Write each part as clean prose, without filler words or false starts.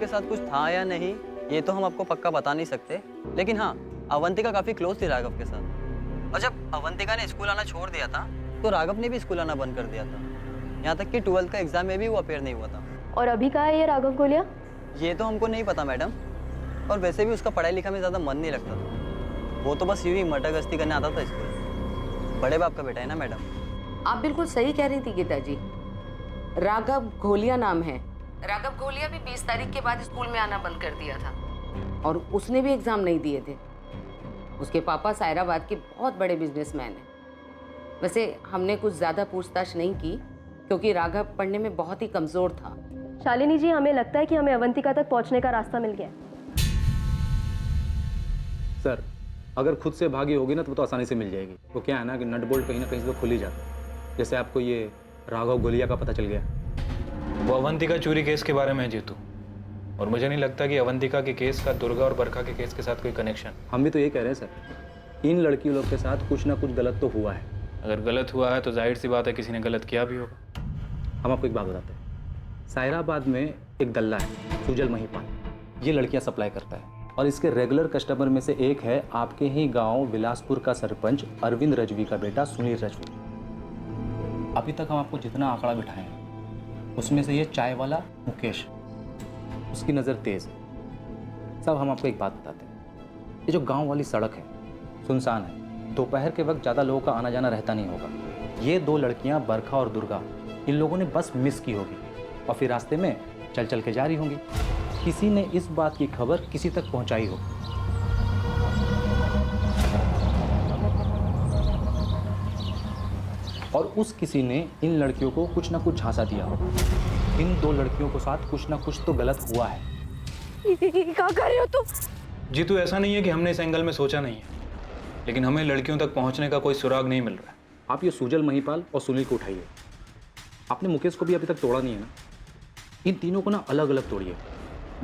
के साथ कुछ था या नहीं ये तो हम आपको पक्का बता नहीं सकते, लेकिन हाँ, अवंतिका काफ़ी क्लोज थी राघव के साथ। और जब अवंतिका ने स्कूल आना छोड़ दिया था तो राघव ने भी स्कूल आना बंद कर दिया था। यहाँ तक कि 12th का एग्जाम में भी वो अपेयर नहीं हुआ था। और अभी कहाँ है ये राघव गोलिया? ये तो हमको नहीं पता मैडम, और वैसे भी उसका पढ़ाई लिखा में ज़्यादा मन नहीं लगता था। वो तो बस यूँ ही मटक करने आता था स्कूल। बड़े बाप का बेटा है ना मैडम। आप बिल्कुल सही कह रही थी गीता जी, राघव घोलिया नाम है। राघव घोलिया भी 20 तारीख के बाद स्कूल में आना बंद कर दिया था और उसने भी एग्जाम नहीं दिए थे। उसके पापा सायराबाद के बहुत बड़े बिजनेसमैन हैं। वैसे हमने कुछ ज़्यादा पूछताछ नहीं की क्योंकि राघव पढ़ने में बहुत ही कमज़ोर था। शालिनी जी, हमें लगता है कि हमें अवंतिका तक पहुंचने का रास्ता मिल गया। सर, अगर खुद से भागी होगी ना तो आसानी से मिल जाएगी। वो क्या है ना कि नट बोल्ट कहीं ना कहीं से तो खुल ही जाता है। जैसे आपको ये राघव गोलिया का पता चल गया। वो अवंतिका चोरी केस के बारे में है जीतू, और मुझे नहीं लगता कि अवंतिका के केस का दुर्गा और बरखा के केस के साथ कोई कनेक्शन। हम भी तो ये कह रहे हैं सर, इन लड़की लोग के साथ कुछ ना कुछ गलत तो हुआ है। अगर गलत हुआ है तो जाहिर सी बात है किसी ने गलत किया भी होगा। हम आपको एक बात बताते हैं। सायराबाद में एक दल्ला है सुजल महिपाल, ये लड़कियां सप्लाई करता है और इसके रेगुलर कस्टमर में से एक है आपके ही गांव विलासपुर का सरपंच अरविंद रजवी का बेटा सुनील रजवी। अभी तक हम आपको जितना आंकड़ा बिठाए हैं उसमें से ये चाय वाला मुकेश, उसकी नज़र तेज है। सब हम आपको एक बात बताते हैं, ये जो गांव वाली सड़क है सुनसान है, दोपहर के वक्त ज़्यादा लोगों का आना जाना रहता नहीं होगा। ये दो लड़कियां बरखा और दुर्गा, इन लोगों ने बस मिस की होगी और फिर रास्ते में चल चल के जा रही होंगी। किसी ने इस बात की खबर किसी तक पहुंचाई हो। और उस किसी ने इन लड़कियों को कुछ ना कुछ झांसा दिया हो। इन दो लड़कियों के साथ कुछ ना कुछ तो गलत हुआ है। क्या कर रहे हो तुम? जीतू, ऐसा नहीं है कि हमने इस एंगल में सोचा नहीं है, लेकिन हमें लड़कियों तक पहुंचने का कोई सुराग नहीं मिल रहा है। आप ये सुजल महिपाल और सुनील को उठाइए। आपने मुकेश को भी अभी तक तोड़ा नहीं है ना, इन तीनों को ना अलग अलग तोड़िए।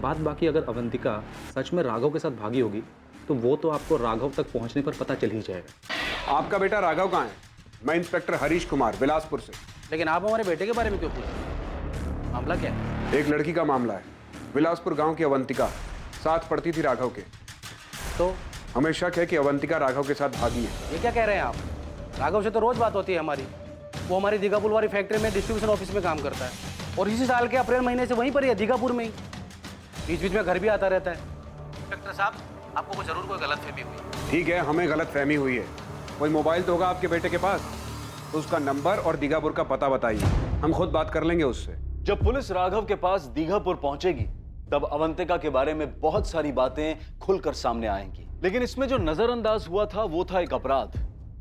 बात बाकी अगर अवंतिका सच में राघव के साथ भागी होगी तो वो तो आपको राघव तक पहुंचने पर पता चल ही जाएगा। आपका बेटा राघव कहाँ है? मैं इंस्पेक्टर हरीश कुमार बिलासपुर से। लेकिन आप हमारे बेटे के बारे में क्यों पूछ रहे हैं? मामला क्या है? एक लड़की का मामला है। बिलासपुर गांव की अवंतिका साथ पढ़ती थी राघव के, तो हमें शक है कि अवंतिका राघव के साथ भागी है। ये क्या कह रहे हैं आप? राघव से तो रोज बात होती है हमारी। वो हमारी दीघापुर वाली फैक्ट्री में डिस्ट्रीब्यूशन ऑफिस में काम करता है और इसी साल के अप्रैल महीने से वहीं पर ही है, दीघापुर में ही। बीच बीच में घर भी आता रहता है। इंस्पेक्टर साहब, आपको जरूर कोई गलतफहमी हुई। ठीक है, हमें गलतफहमी हुई है। कोई मोबाइल तो होगा आपके बेटे के पास, तो उसका नंबर और दीघापुर का पता बताइए, हम खुद बात कर लेंगे उससे। जब पुलिस राघव के पास दीघापुर पहुंचेगी तब अवंतिका के बारे में बहुत सारी बातें खुलकर सामने आएंगी। लेकिन इसमें जो नजरअंदाज हुआ था वो था एक अपराध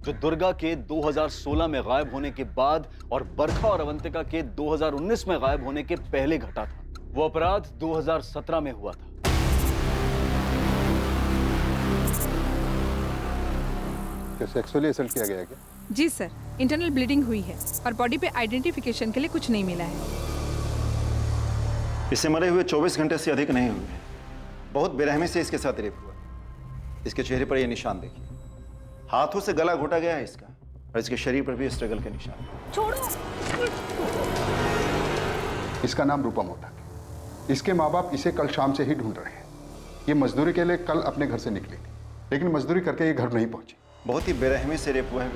जो दुर्गा के 2016 में गायब होने के बाद और बरखा और अवंतिका के 2019 में गायब होने के पहले घटा था। वो अपराध 2017 में हुआ था। क्या सेक्सुअली असल्ट किया गया है क्या? जी सर, इंटरनल ब्लीडिंग हुई है और बॉडी पे आइडेंटिफिकेशन के लिए कुछ नहीं मिला है। इसे मरे हुए 24 घंटे से अधिक नहीं हुए। बहुत बेरहमी से इसके साथ रेप हुआ। इसके चेहरे पर ये निशान देखिए, हाथों से गला घोटा गया है इसका, और इसके शरीर पर भी स्ट्रगल के निशान। छोड़ो। इसका नाम रूपम होता है। इसके माँ बाप इसे कल शाम से ही ढूंढ रहे हैं। ये मजदूरी के लिए कल अपने घर से निकली थी, लेकिन मजदूरी करके ये घर नहीं पहुंची। बहुत ही बेरहमी से रेप हुआ है।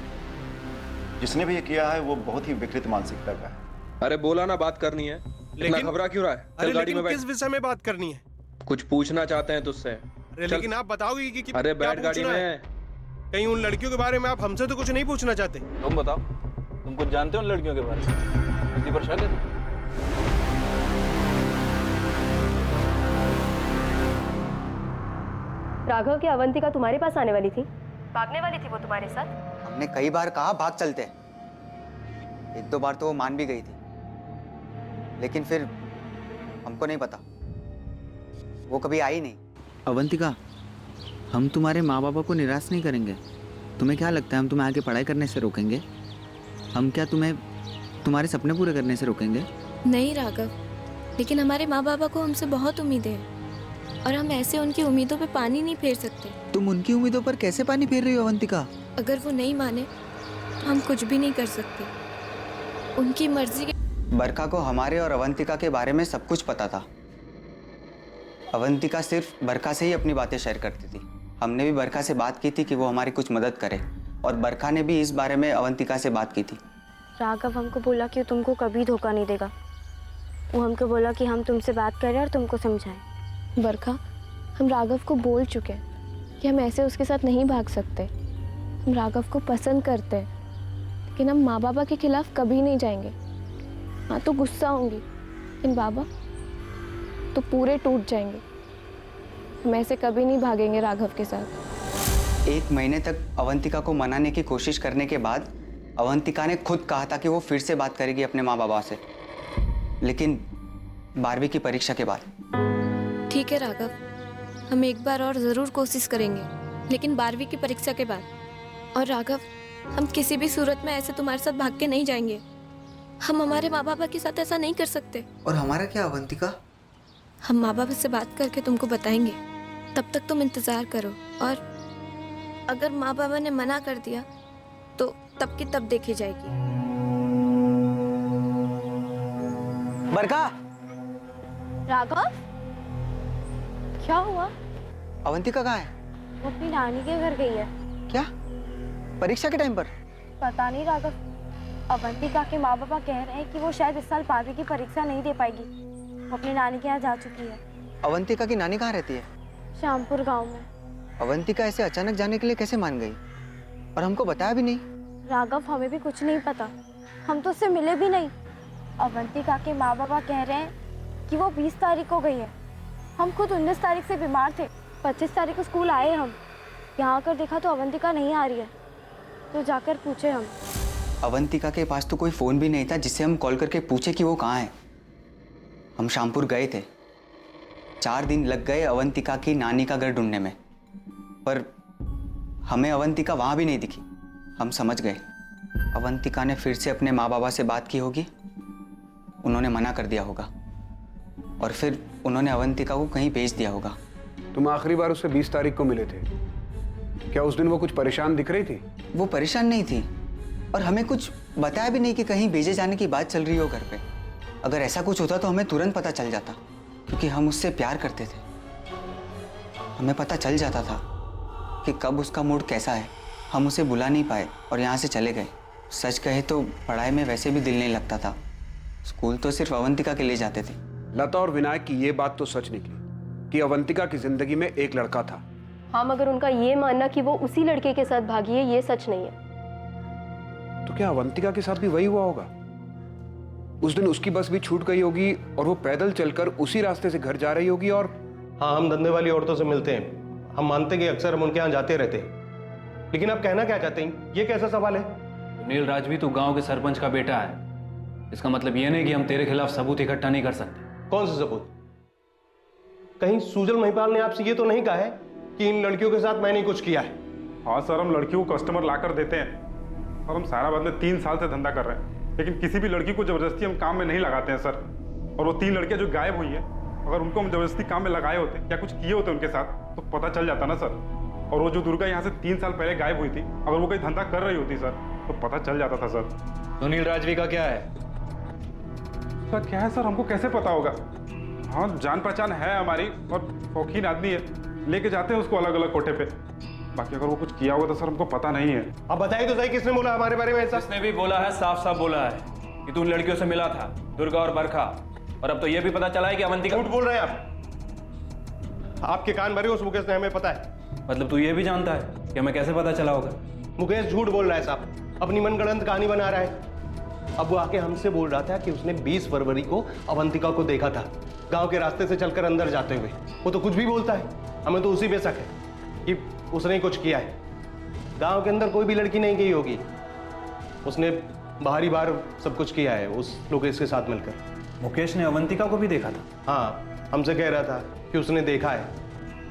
जिसने भी ये किया है वो बहुत ही विकृत मानसिकता का है। अरे बोला ना, बात करनी है, लेकिन घबरा क्यों रहा है? अरे गाड़ी में किस विषय में बात करनी है? कुछ पूछना चाहते हैं तुझसे। अरे लेकिन आप बताओगे कि अरे बैठ गाड़ी में। कहीं उन लड़कियों के बारे में आप हमसे तो कुछ नहीं पूछना चाहते? तुम बताओ, तुम कुछ जानते हो उन लड़कियों के बारे में? किसी पर शक है? राघव की अवंतिका तुम्हारे पास आने वाली थी, भागने वाली थी वो तुम्हारे साथ? हमने कई बार कहा भाग चलते, एक दो बार तो वो मान भी गई थी, लेकिन फिर हमको नहीं पता, वो कभी आई नहीं। अवंतिका, हम तुम्हारे माँ बाबा को निराश नहीं करेंगे। तुम्हें क्या लगता है हम तुम्हें आगे पढ़ाई करने से रोकेंगे? हम क्या तुम्हें तुम्हारे सपने पूरे करने से रोकेंगे? नहीं राघव, लेकिन हमारे माँ बाबा को हमसे बहुत उम्मीदें हैं और हम ऐसे उनकी उम्मीदों पे पानी नहीं फेर सकते। तुम उनकी उम्मीदों पर कैसे पानी फेर रही हो अवंतिका? अगर वो नहीं माने तो हम कुछ भी नहीं कर सकते, उनकी मर्जी के। बरखा को हमारे और अवंतिका के बारे में सब कुछ पता था, अवंतिका सिर्फ बरखा से ही अपनी बातें शेयर करती थी। हमने भी बरखा से बात की थी कि वो हमारी कुछ मदद करे, और बरखा ने भी इस बारे में अवंतिका से बात की थी। राघव हमको बोला कि तुमको कभी धोखा नहीं देगा। वो हमको बोला कि हम तुमसे बात करें और तुमको समझाएं। बरखा, हम राघव को बोल चुके हैं कि हम ऐसे उसके साथ नहीं भाग सकते। हम राघव को पसंद करते हैं, लेकिन हम माँ बाबा के खिलाफ कभी नहीं जाएंगे। हाँ तो गुस्सा होंगी, लेकिन बाबा तो पूरे टूट जाएंगे। हम ऐसे कभी नहीं भागेंगे राघव के साथ। 1 महीने तक अवंतिका को मनाने की कोशिश करने के बाद अवंतिका ने खुद कहा था कि वो फिर से बात करेगी अपने माँ बाबा से, लेकिन 12वीं की परीक्षा के बाद। ठीक है राघव, हम एक बार और ज़रूर कोशिश करेंगे, लेकिन 12वीं की परीक्षा के बाद। और राघव, हम किसी भी सूरत में ऐसे तुम्हारे साथ भाग के नहीं जाएंगे। हम हमारे माँ बाबा के साथ ऐसा नहीं कर सकते। और हमारा क्या अवंतिका? हम माँ बाबा से बात करके तुमको बताएंगे, तब तक तुम इंतज़ार करो। और अगर माँ बाबा ने मना कर दिया तो तब की तब देखी जाएगी। बरखा! राघव, क्या हुआ? अवंतिका कहाँ है? वो अपनी नानी के घर गई है। क्या? परीक्षा के टाइम पर? पता नहीं राघव, अवंतिका के माँ बाबा कह रहे हैं कि वो शायद इस साल 12वीं की परीक्षा नहीं दे पाएगी। वो अपनी नानी के यहाँ जा चुकी है। अवंतिका की नानी कहाँ रहती है? श्यामपुर गांव में। अवंतिका ऐसे अचानक जाने के लिए कैसे मान गई, और हमको बताया भी नहीं? राघव, हमें भी कुछ नहीं पता, हम तो उससे मिले भी नहीं। अवंतिका के माँ बाबा कह रहे हैं कि वो 20 तारीख को गई है। हम खुद 19 तारीख से बीमार थे। 25 तारीख को स्कूल आए हम, यहाँ आकर देखा तो अवंतिका नहीं आ रही है, तो जाकर पूछे हम। अवंतिका के पास तो कोई फ़ोन भी नहीं था जिससे हम कॉल करके पूछे कि वो कहाँ है। हम शामपुर गए थे, 4 दिन लग गए अवंतिका की नानी का घर ढूंढने में, पर हमें अवंतिका वहाँ भी नहीं दिखी। हम समझ गए अवंतिका ने फिर से अपने माँ बाबा से बात की होगी, उन्होंने मना कर दिया होगा, और फिर उन्होंने अवंतिका को कहीं भेज दिया होगा। तुम आखिरी बार उससे 20 तारीख को मिले थे, क्या उस दिन वो कुछ परेशान दिख रही थी? वो परेशान नहीं थी, और हमें कुछ बताया भी नहीं कि कहीं भेजे जाने की बात चल रही हो घर पे। अगर ऐसा कुछ होता तो हमें तुरंत पता चल जाता, क्योंकि हम उससे प्यार करते थे। हमें पता चल जाता था कि कब उसका मूड कैसा है। हम उसे बुला नहीं पाए और यहाँ से चले गए। सच कहे तो पढ़ाई में वैसे भी दिल नहीं लगता था, स्कूल तो सिर्फ अवंतिका के लिए जाते थे। लता और विनायक की ये बात तो सच निकली कि अवंतिका की जिंदगी में एक लड़का था। हाँ, मगर उनका ये मानना कि वो उसी लड़के के साथ भागी है, ये सच नहीं है। तो क्या अवंतिका के साथ भी वही हुआ होगा? उस दिन उसकी बस भी छूट गई होगी और वो पैदल चलकर उसी रास्ते से घर जा रही होगी। और हाँ, हम धंधे वाली औरतों से मिलते हैं, हम मानते हैं कि अक्सर हम उनके यहाँ जाते रहते हैं, लेकिन आप कहना क्या चाहते हैं? ये कैसा सवाल है? सुनील राजवी, तू गांव के सरपंच का बेटा है, इसका मतलब ये नहीं कि हम तेरे खिलाफ सबूत इकट्ठा नहीं कर सकते। कौन सा सबूत? कहीं सूजल महिपाल ने आपसे ये तो नहीं कहा है कि इन लड़कियों के साथ मैंने कुछ किया है? हाँ सर, हम लड़कियों को कस्टमर लाकर देते हैं और हम साराबाद में 3 साल से धंधा कर रहे हैं, लेकिन किसी भी लड़की को जबरदस्ती हम काम में नहीं लगाते हैं सर। और वो 3 लड़कियां जो गायब हुई हैं, अगर उनको हम जबरदस्ती काम में लगाए होते या कुछ किए होते उनके साथ तो पता चल जाता ना सर। और वो जो दुर्गा यहाँ से 3 साल पहले गायब हुई थी, अगर वो कोई धंधा कर रही होती सर तो पता चल जाता था सर। सुनील राजवी का क्या है? सर क्या है सर, हमको कैसे पता होगा? हाँ, जान पहचान है हमारी और शौकीन आदमी है, लेके जाते हैं उसको अलग अलग कोठे पे। बाकी अगर वो कुछ किया होगा तो सर हमको पता नहीं है। अब बताइए तो सही, किसने बोला हमारे बारे में ऐसा? किसने भी बोला है, साफ साफ बोला है कि तू उन लड़कियों से मिला था, दुर्गा और बरखा, और अब तो ये भी पता चला है कि अवंतिका। झूठ बोल रहे हैं आप, आपके कान भरे उस मुकेश ने, हमें पता है। मतलब तू ये भी जानता है कि हमें कैसे पता चला होगा? मुकेश झूठ बोल रहा है साहब, अपनी मनगढ़ंत कहानी बना रहा है। अब वो आके हमसे बोल रहा था कि उसने 20 फरवरी को अवंतिका को देखा था गांव के रास्ते से चलकर अंदर जाते हुए। वो तो कुछ भी बोलता है, हमें तो उसी पे शक है कि उसने ही कुछ किया है। गांव के अंदर कोई भी लड़की नहीं गई होगी, उसने बाहरी बार सब कुछ किया है उस लोकेश के साथ मिलकर। मुकेश ने अवंतिका को भी देखा था? हाँ, हमसे कह रहा था कि उसने देखा है।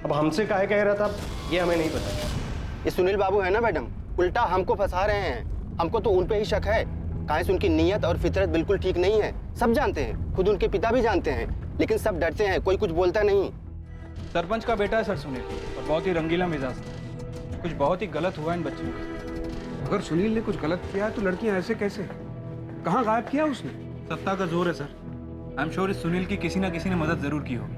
अब हमसे काहे कह रहा था ये हमें नहीं पता। ये सुनील बाबू है ना मैडम, उल्टा हमको फंसा रहे हैं। हमको तो उन पे ही शक है, काहे से उनकी नीयत और फितरत बिल्कुल ठीक नहीं है। सब जानते हैं, खुद उनके पिता भी जानते हैं, लेकिन सब डरते हैं, कोई कुछ बोलता नहीं। सरपंच का बेटा है सर सुनील, और बहुत ही रंगीला मिजाज था। कुछ बहुत ही गलत हुआ इन बच्चों के साथ। अगर सुनील ने कुछ गलत किया तो लड़कियां ऐसे कैसे? कहाँ गायब किया उसने? सत्ता का जोर है सर। आई एम श्योर इस सुनील की किसी ना किसी ने मदद जरूर की होगी।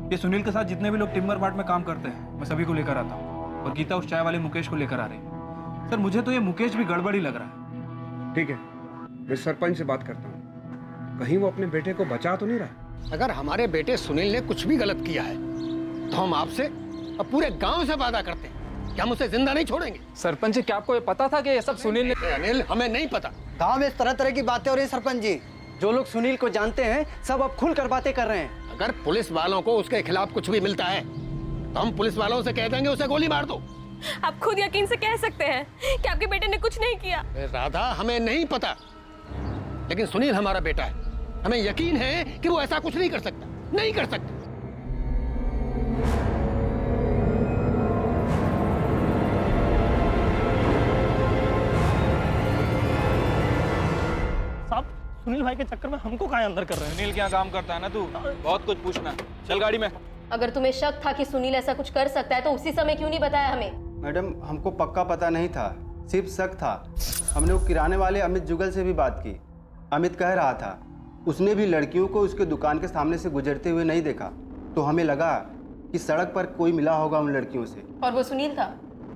ये सुनील के साथ जितने भी लोग टिम्बर मार्ट में काम करते हैं मैं सभी को लेकर आता हूँ, और गीता उस चाय वाले मुकेश को लेकर आ रही है। सर मुझे तो ये मुकेश भी गड़बड़ी लग रहा है। ठीक है, मैं सरपंच से बात करता हूँ, कहीं वो अपने बेटे को बचा तो नहीं रहा। अगर हमारे बेटे सुनील ने कुछ भी गलत किया है तो हम आपसे और पूरे गांव से वादा करते हैं कि हम उसे जिंदा नहीं छोड़ेंगे। सरपंच जी, क्या आपको ये पता था कि ये सब सुनील ने? अनिल, हमें नहीं पता। गांव में इस तरह तरह की बातें हो रही है सरपंच जी। जो लोग सुनील को जानते हैं सब अब खुलकर बातें कर रहे हैं। अगर पुलिस वालों को उसके खिलाफ कुछ भी मिलता है तो हम पुलिस वालों से कह देंगे उसे गोली मार दो। आप खुद यकीन से कह सकते हैं कि आपके बेटे ने कुछ नहीं किया। राधा, हमें नहीं पता, लेकिन सुनील हमारा बेटा है। हमें यकीन है कि वो ऐसा कुछ नहीं कर सकता, नहीं कर सकता। साहब, सुनील भाई के चक्कर में हमको कहाँ अंदर कर रहे हैं? सुनील क्या काम करता है ना तू, बहुत कुछ पूछना। चल गाड़ी में। अगर तुम्हें शक था कि सुनील ऐसा कुछ कर सकता है तो उसी समय क्यों नहीं बताया हमें? मैडम, हमको पक्का पता नहीं था, सिर्फ शक था। हमने वो किराने वाले अमित जुगल से भी बात की। अमित कह रहा था उसने भी लड़कियों को उसके दुकान के सामने से गुजरते हुए नहीं देखा, तो हमें लगा कि सड़क पर कोई मिला होगा उन लड़कियों से। और वो सुनील था?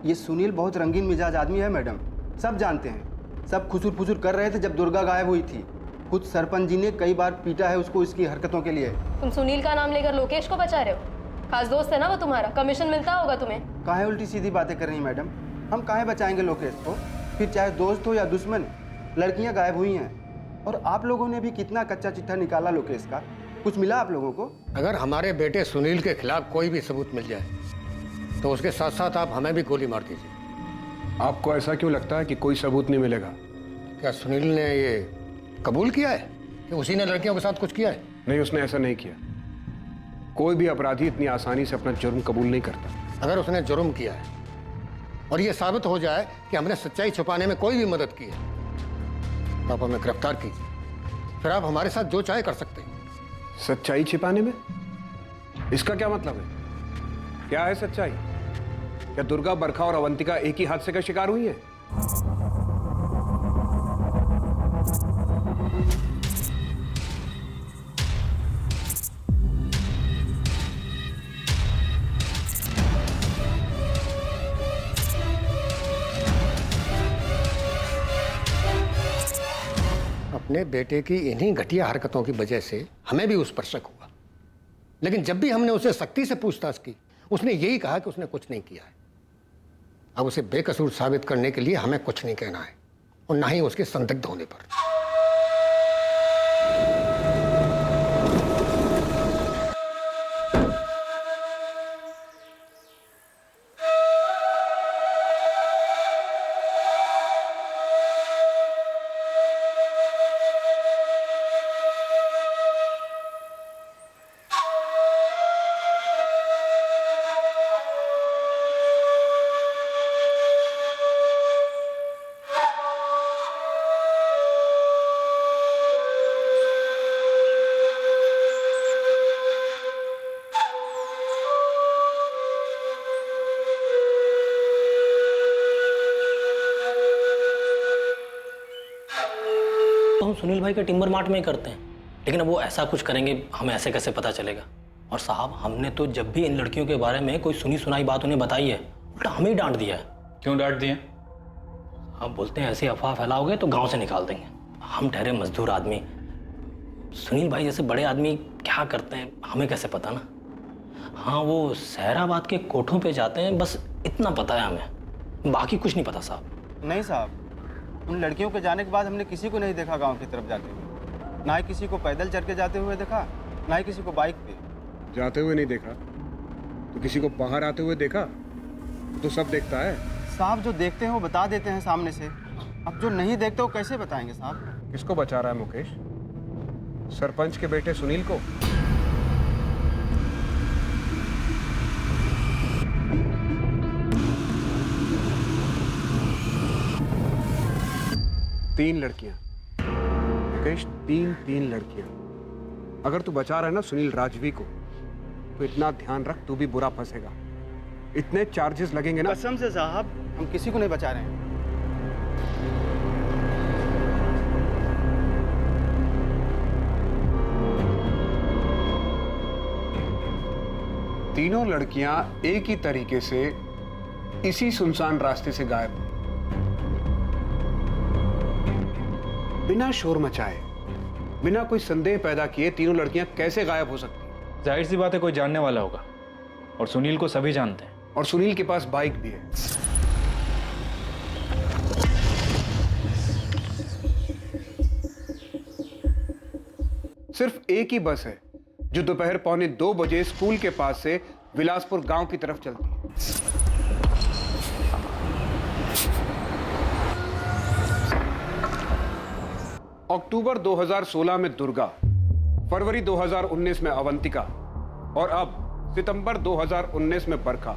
ये सुनील बहुत रंगीन मिजाज आदमी है मैडम, सब जानते हैं। सब खुसुर फुसुर कर रहे थे जब दुर्गा गायब हुई थी। खुद सरपंच जी ने कई बार पीटा है उसको इसकी हरकतों के लिए। तुम सुनील का नाम लेकर लोकेश को बचा रहे हो? खास दोस्त है ना वो तुम्हारा, कमीशन मिलता होगा तुम्हें। काहे उल्टी सीधी बातें कर रही हैं मैडम? हम काहे बचाएंगे लोकेश को? फिर चाहे दोस्त हो या दुश्मन, लड़कियां गायब हुई हैं। और आप लोगों ने भी कितना कच्चा चिट्ठा निकाला लोकेश का, कुछ मिला आप लोगों को? अगर हमारे बेटे सुनील के खिलाफ कोई भी सबूत मिल जाए तो उसके साथ साथ आप हमें भी गोली मार दीजिए। आपको ऐसा क्यों लगता है कि कोई सबूत नहीं मिलेगा? क्या सुनील ने ये कबूल किया है कि उसी ने लड़कियों के साथ कुछ किया है? नहीं, उसने ऐसा नहीं किया। कोई भी अपराधी इतनी आसानी से अपना जुर्म कबूल नहीं करता। अगर उसने जुर्म किया है और ये साबित हो जाए कि हमने सच्चाई छुपाने में कोई भी मदद की है तो आप हमें गिरफ्तार कीजिए, फिर आप हमारे साथ जो चाहे कर सकते हैं। सच्चाई छिपाने में? इसका क्या मतलब है? क्या है सच्चाई? क्या दुर्गा, बरखा और अवंतिका एक ही हादसे का शिकार हुई है? अपने बेटे की इन्हीं घटिया हरकतों की वजह से हमें भी उस पर शक हुआ, लेकिन जब भी हमने उसे सख्ती से पूछताछ की उसने यही कहा कि उसने कुछ नहीं किया है। अब उसे बेकसूर साबित करने के लिए हमें कुछ नहीं कहना है और ना ही उसके संदिग्ध होने पर। तो हम सुनील भाई के टिम्बर मार्ट में ही करते हैं, लेकिन अब वो ऐसा कुछ करेंगे हमें ऐसे कैसे पता चलेगा? और साहब, हमने तो जब भी इन लड़कियों के बारे में कोई सुनी सुनाई बात उन्हें बताई है उल्टा हमें ही डांट दिया है। क्यों डांट दिए? आप बोलते हैं ऐसी अफवाह फैलाओगे तो गांव से निकाल देंगे। हम ठहरे मजदूर आदमी, सुनील भाई जैसे बड़े आदमी क्या करते हैं हमें कैसे पता ना? हाँ, वो सहराबाद के कोठों पे जाते हैं, बस इतना पता है हमें, बाकी कुछ नहीं पता साहब। नहीं साहब, उन लड़कियों के जाने के बाद हमने किसी को नहीं देखा गांव की तरफ जाते हुए। ना ही किसी को पैदल चल के जाते हुए देखा, ना ही किसी को बाइक पे जाते हुए नहीं देखा तो किसी को बाहर आते हुए देखा? तो सब देखता है साहब। जो देखते हैं वो बता देते हैं सामने से, अब जो नहीं देखते वो कैसे बताएंगे साहब? किसको बचा रहा है मुकेश? सरपंच के बेटे सुनील को? तीन लड़कियां मुकेश, तीन लड़कियां। अगर तू बचा रहा है ना सुनील राजवी को, तो इतना ध्यान रख, तू भी बुरा फंसेगा। इतने चार्जेस लगेंगे ना। कसम से साहब, हम किसी को नहीं बचा रहे हैं। तीनों लड़कियां एक ही तरीके से इसी सुनसान रास्ते से गायब हुई, बिना शोर मचाए, बिना कोई संदेह पैदा किए तीनों लड़कियां कैसे गायब हो सकती? जाहिर सी बात है कोई जानने वाला होगा, और सुनील को सभी जानते हैं। और सुनील के पास बाइक भी है। सिर्फ एक ही बस है जो दोपहर 1:45 बजे स्कूल के पास से विलासपुर गांव की तरफ चलती है। अक्टूबर 2016 में दुर्गा, फरवरी 2019 में अवंतिका और अब सितंबर 2019 में बरखा।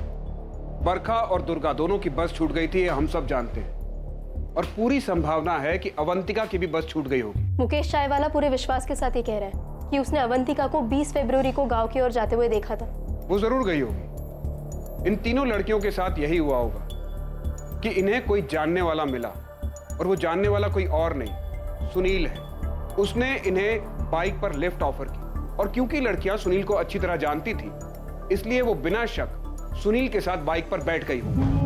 बरखा और दुर्गा दोनों की बस छूट गई थी, ये हम सब जानते हैं, और पूरी संभावना है कि अवंतिका की भी बस छूट गई होगी। मुकेश चायवाला पूरे विश्वास के साथ ये कह रहा है कि उसने अवंतिका को 20 फरवरी को गांव की ओर जाते हुए देखा था। वो जरूर गई होगी। इन तीनों लड़कियों के साथ यही हुआ होगा कि इन्हें कोई जानने वाला मिला, और वो जानने वाला कोई और नहीं, सुनील है। उसने इन्हें बाइक पर लिफ्ट ऑफर की, और क्योंकि लड़कियां सुनील को अच्छी तरह जानती थी, इसलिए वो बिना शक सुनील के साथ बाइक पर बैठ गई होगी।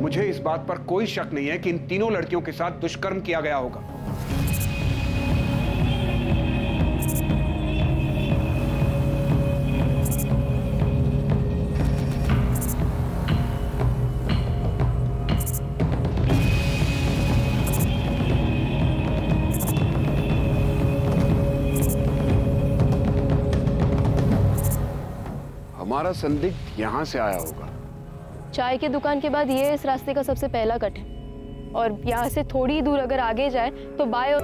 मुझे इस बात पर कोई शक नहीं है कि इन तीनों लड़कियों के साथ दुष्कर्म किया गया होगा। हमारा संदिग्ध यहां से आया होगा। चाय की दुकान के बाद ये इस रास्ते का सबसे पहला कट है, और यहाँ से थोड़ी दूर अगर आगे जाए तो बाएं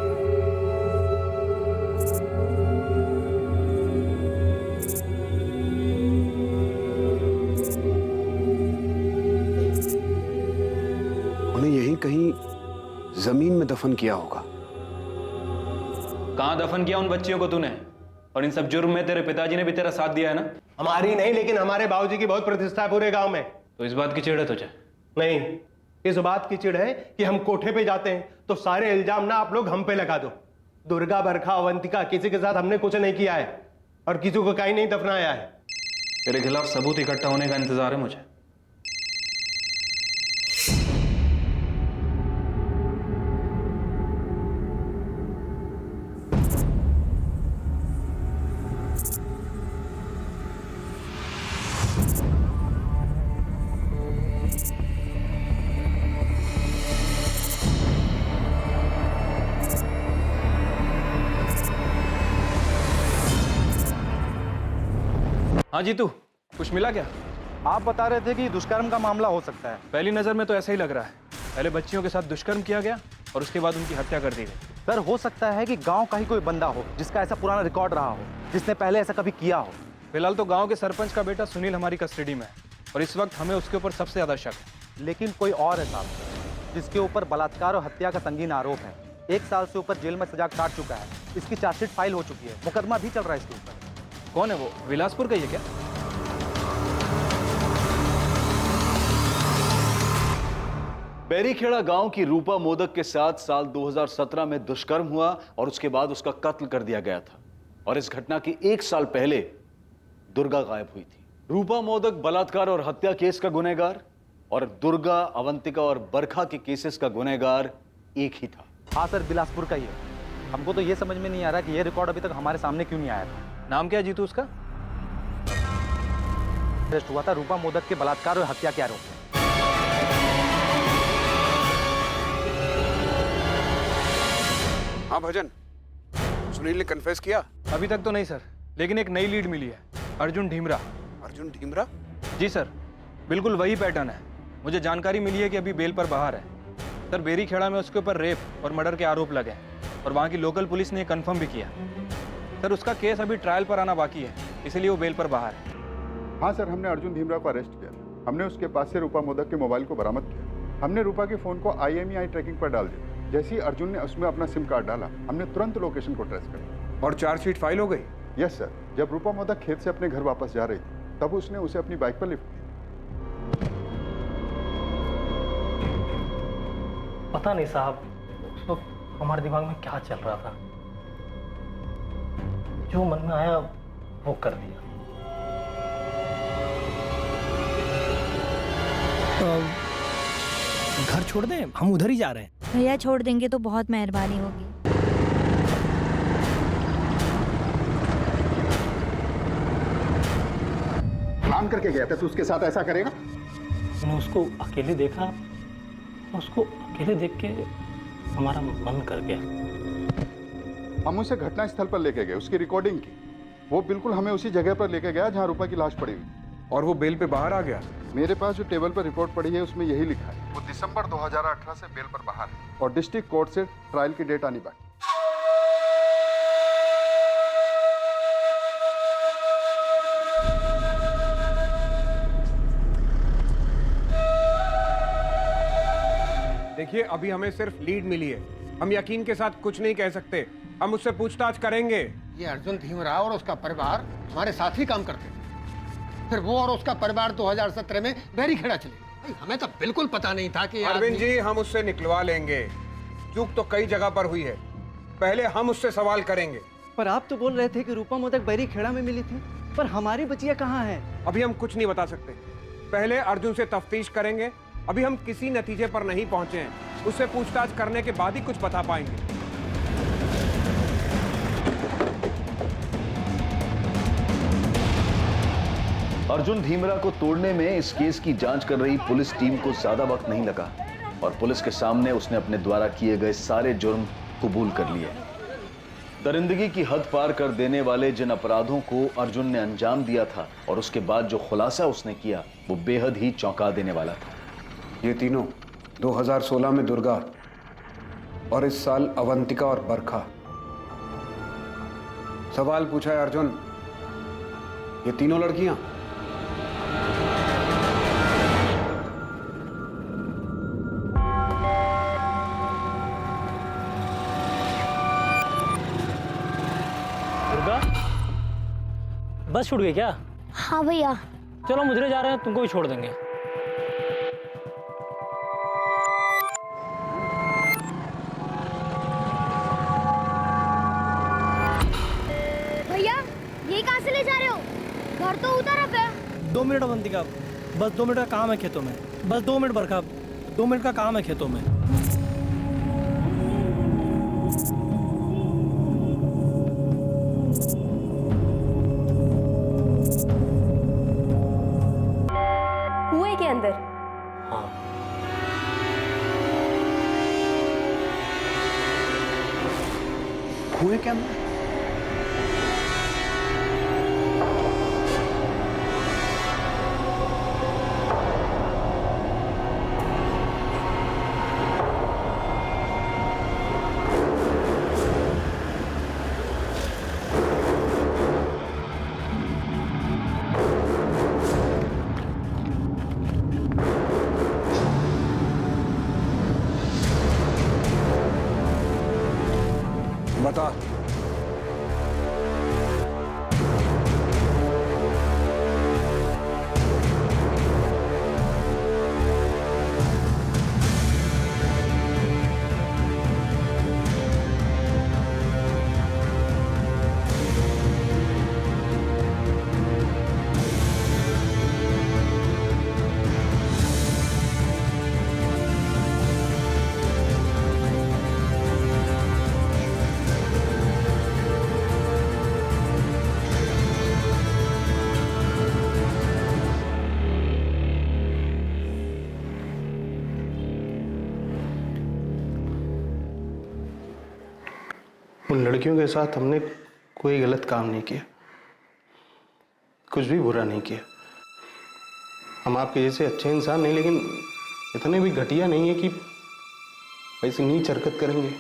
उन्हें यहीं कहीं जमीन में दफन किया होगा। कहाँ दफन किया उन बच्चियों को तूने? और इन सब जुर्म में तेरे पिताजी ने भी तेरा साथ दिया है ना? हमारी नहीं, लेकिन हमारे बाबूजी की बहुत प्रतिष्ठा है पूरे गांव में। तो इस बात की चिढ़ है तुझे? नहीं, इस बात की चिढ़ है कि हम कोठे पे जाते हैं तो सारे इल्जाम ना आप लोग हम पे लगा दो। दुर्गा, बरखा, अवंतिका, किसी के साथ हमने कुछ नहीं किया है और किसी को कहीं नहीं दफनाया है। तेरे खिलाफ सबूत इकट्ठा होने का इंतजार है मुझे। हाँ जीतू, कुछ मिला क्या? आप बता रहे थे कि दुष्कर्म का मामला हो सकता है। पहली नजर में तो ऐसा ही लग रहा है। पहले बच्चियों के साथ दुष्कर्म किया गया और उसके बाद उनकी हत्या कर दी गई। सर, हो सकता है कि गांव का ही कोई बंदा हो जिसका ऐसा पुराना रिकॉर्ड रहा हो, जिसने पहले ऐसा कभी किया हो। फिलहाल तो गांव के सरपंच का बेटा सुनील हमारी कस्टडी में है, और इस वक्त हमें उसके ऊपर सबसे ज्यादा शक है। लेकिन कोई और है साहब, जिसके ऊपर बलात्कार और हत्या का संगीन आरोप है। 1 साल से ऊपर जेल में सजा काट चुका है। इसकी चार्जशीट फाइल हो चुकी है, मुकदमा भी चल रहा है इसके ऊपर। कौन है वो? विलासपुर का ही है क्या? बैरीखेड़ा गांव की रूपा मोदक के साथ साल 2017 में दुष्कर्म हुआ और उसके बाद उसका कत्ल कर दिया गया था। और इस घटना के 1 साल पहले दुर्गा गायब हुई थी। रूपा मोदक बलात्कार और हत्या केस का गुनहगार और दुर्गा, अवंतिका और बरखा के केसेस का गुनहगार एक ही था। हाँ सर, बिलासपुर का ही है। हमको तो ये समझ में नहीं आ रहा कि ये रिकॉर्ड अभी तक हमारे सामने क्यों नहीं आया था। नाम क्या जीतू उसका? अरेस्ट हुआ था रूपा मोदक के बलात्कार और हत्या के आरोप में। हाँ भजन, सुनील ने कन्फेस किया? अभी तक तो नहीं सर, लेकिन एक नई लीड मिली है। अर्जुन ढीमरा। अर्जुन ढीमरा? जी सर, बिल्कुल वही पैटर्न है। मुझे जानकारी मिली है कि अभी बेल पर बाहर है। सर, बैरीखेड़ा में उसके ऊपर रेप और मर्डर के आरोप लगे हैं, और वहाँ की लोकल पुलिस ने कंफर्म भी किया। सर, उसका केस अभी ट्रायल पर आना बाकी है, इसीलिए वो बेल पर बाहर है। हाँ सर, हमने अर्जुन ढीमरा को अरेस्ट किया था। हमने उसके पास से रूपा मोदक के मोबाइल को बरामद किया। हमने रूपा के फ़ोन को IMEI ट्रैकिंग पर डाल दिया। जैसे ही अर्जुन ने उसमें अपना सिम कार्ड डाला, हमने तुरंत लोकेशन को ट्रेस कर लिया। और चार्जशीट फाइल हो गई? Yes sir. जब रूपा मोदक खेत से अपने घर वापस जा रही थी, तब उसने उसे अपनी बाइक पर लिफ्ट दी। पता नहीं साहब, उस वक्त हमारे दिमाग में क्या चल रहा था, जो मन में आया वो कर दिया। घर छोड़ दें, हम उधर ही जा रहे हैं। भैया छोड़ देंगे तो बहुत मेहरबानी होगी। प्लान करके गया था तो उसके साथ ऐसा करेगा? मैंने उसको अकेले देखा, उसको अकेले देख के हमारा मन कर गया। हम उसे घटना स्थल पर लेके गए, उसकी रिकॉर्डिंग की। वो बिल्कुल हमें उसी जगह पर लेके गया जहाँ रूपा की लाश पड़ी हुई। और वो बेल पे बाहर आ गया? मेरे पास जो टेबल पर रिपोर्ट पड़ी है उसमें यही लिखा है, वो दिसंबर 2018 से बेल पर बाहर है और डिस्ट्रिक्ट कोर्ट से ट्रायल की डेट आनी बाकी। देखिए, अभी हमें सिर्फ लीड मिली है, हम यकीन के साथ कुछ नहीं कह सकते। हम उससे पूछताछ करेंगे। ये अर्जुन धीमराव और उसका परिवार हमारे साथ ही काम करते थे, फिर वो और उसका परिवार 2017 में बैरीखेड़ा चले गए। हमें तो बिल्कुल पता नहीं था कि अरविंद जी, हम उससे निकलवा लेंगे। चूक तो कई जगह पर हुई है, पहले हम उससे सवाल करेंगे। पर आप तो बोल रहे थे कि रूपा मोदक बैरीखेड़ा में मिली थी, पर हमारी बचिया कहाँ है? अभी हम कुछ नहीं बता सकते, पहले अर्जुन से तफ्तीश करेंगे। अभी हम किसी नतीजे पर नहीं पहुंचे हैं, उससे पूछताछ करने के बाद ही कुछ बता पाएंगे। अर्जुन धीमरा को तोड़ने में इस केस की जांच कर रही पुलिस टीम को ज्यादा वक्त नहीं लगा और पुलिस के सामने उसने अपने द्वारा किए गए सारे जुर्म कबूल कर लिए। दरिंदगी की हद पार कर देने वाले जिन अपराधों को अर्जुन ने अंजाम दिया था और उसके बाद जो खुलासा उसने किया, वो बेहद ही चौंका देने वाला था। ये तीनों 2016 में दुर्गा और इस साल अवंतिका और बरखा। सवाल पूछा है अर्जुन, ये तीनों लड़कियां? दुर्गा, बस छूट गई क्या? हाँ भैया। चलो मुझे जा रहे हैं, तुमको भी छोड़ देंगे। भैया, ये कहाँ से ले जा रहे हो? घर तो उधर है। 2 मिनट अवंतिका, बस 2 मिनट का काम है खेतों में। बस 2 मिनट बरखा, 2 मिनट का काम है खेतों में। कुएं के अंदर? हाँ। कुएं के अंदर? बता। उन लड़कियों के साथ हमने कोई गलत काम नहीं किया, कुछ भी बुरा नहीं किया। हम आपके जैसे अच्छे इंसान नहीं, लेकिन इतने भी घटिया नहीं है कि ऐसी नीच हरकत करेंगे।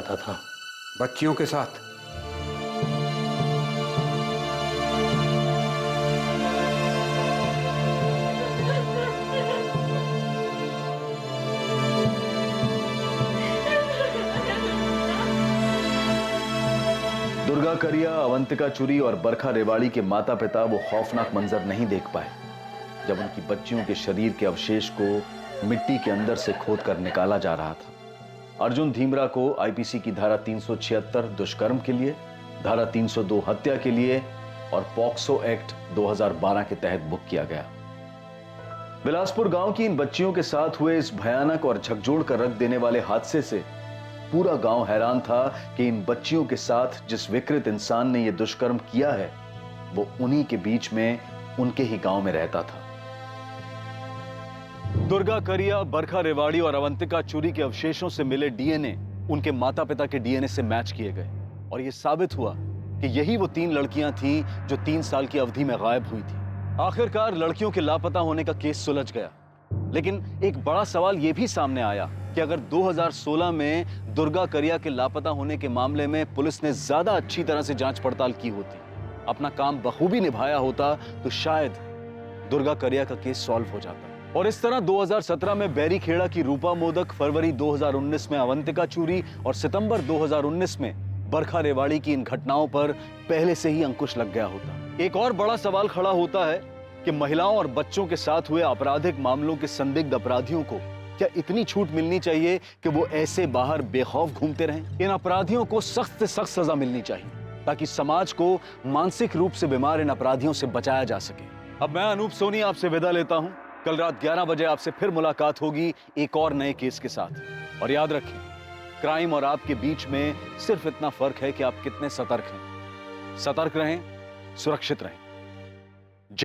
चाहता था। बच्चियों के साथ? दुर्गा करिया, अवंतिका चुरी और बरखा रेवाड़ी के माता पिता वो खौफनाक मंजर नहीं देख पाए जब उनकी बच्चियों के शरीर के अवशेष को मिट्टी के अंदर से खोदकर निकाला जा रहा था। अर्जुन धीमरा को आईपीसी की धारा 376 दुष्कर्म के लिए, धारा 302 हत्या के लिए और पॉक्सो एक्ट 2012 के तहत बुक किया गया। बिलासपुर गांव की इन बच्चियों के साथ हुए इस भयानक और झकझोर कर रख देने वाले हादसे से पूरा गांव हैरान था कि इन बच्चियों के साथ जिस विकृत इंसान ने यह दुष्कर्म किया है वो उन्हीं के बीच में उनके ही गांव में रहता था। दुर्गा करिया, बरखा रेवाड़ी और अवंतिका चुरी के अवशेषों से मिले डीएनए उनके माता पिता के डीएनए से मैच किए गए और यह साबित हुआ कि यही वो 3 लड़कियां थीं जो 3 साल की अवधि में गायब हुई थी। आखिरकार लड़कियों के लापता होने का केस सुलझ गया, लेकिन एक बड़ा सवाल यह भी सामने आया कि अगर 2016 में दुर्गा करिया के लापता होने के मामले में पुलिस ने ज्यादा अच्छी तरह से जांच पड़ताल की होती, अपना काम बखूबी निभाया होता, तो शायद दुर्गा करिया का केस सॉल्व हो जाता। और इस तरह 2017 में बैरीखेड़ा की रूपा मोदक, फरवरी 2019 में अवंतिका चूरी और सितंबर 2019 में बरखा रेवाड़ी की इन घटनाओं पर पहले से ही अंकुश लग गया होता। एक और बड़ा सवाल खड़ा होता है कि महिलाओं और बच्चों के साथ हुए आपराधिक मामलों के संदिग्ध अपराधियों को क्या इतनी छूट मिलनी चाहिए कि वो ऐसे बाहर बेखौफ घूमते रहें? इन अपराधियों को सख्त से सख्त सजा मिलनी चाहिए ताकि समाज को मानसिक रूप से बीमार इन अपराधियों से बचाया जा सके। अब मैं अनूप सोनी आपसे विदा लेता हूं। कल रात 11 बजे आपसे फिर मुलाकात होगी एक और नए केस के साथ। और याद रखें, क्राइम और आपके बीच में सिर्फ इतना फर्क है कि आप कितने सतर्क हैं। सतर्क रहें, सुरक्षित रहें।